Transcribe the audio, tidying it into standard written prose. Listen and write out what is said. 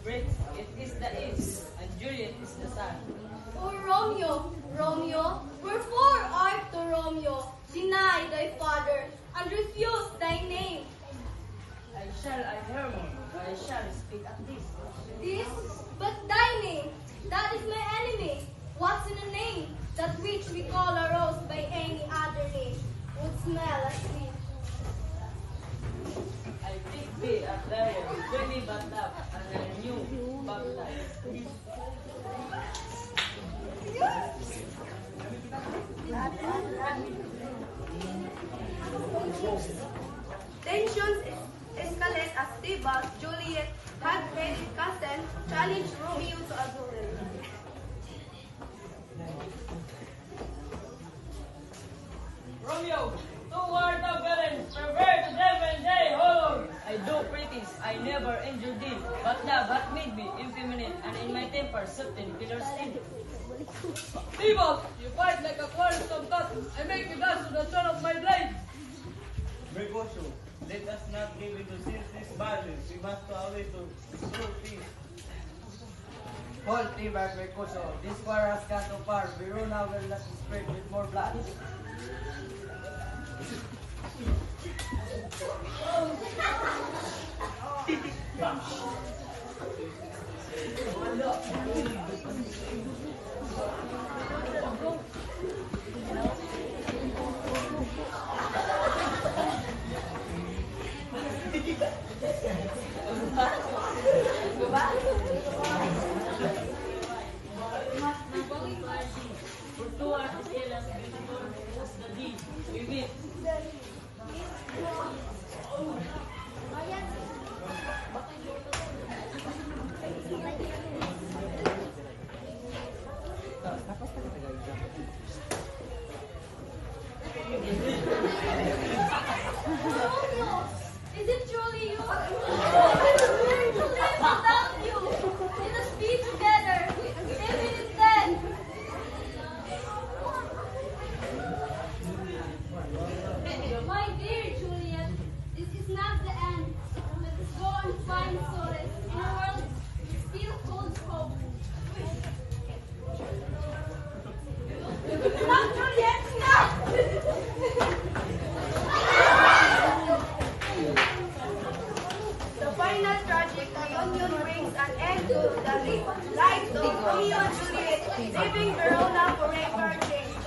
bricks, it is the east, and Juliet is the sun. O Romeo, Romeo, wherefore art thou Romeo? Deny thy father, and refuse thy name. I shall, I Hermon, I shall speak at this. This, but thy name, that is my enemy. What's in a name, that which we call a rose by any other name, would smell as sweet. I pick thee at there, twenty but up, and I knew baptized. Tensions escalate as Tybalt, Juliet, hot-headed cousin, challenged Romeo to a duel. Romeo, toward the villain, pervert to them and they hollow. I do pretties, I never injured thee, but thou hast made me effeminate, and in my temper certain killer sting. Tybalt, you fight like a quarrelsome cat. I make you dance to the sound of my blade. Mercutio, let us not give in to senseless violence. We must go away to true peace. Hold, Tybalt, Mercutio. This war has gone too far. Verona will not be spread with more blood. For two are the jealous, beautiful, was the deed, we weep. Romeo, is it truly you? I was learning to live without you. Let us be together, even in death. My dear Juliet, this is not the end. Let us go and find solace in a world that still holds hope. Stop, Juliet! Stop! The final tragic reunion brings an end to the lives of Romeo and Juliet, leaving Verona forever changed.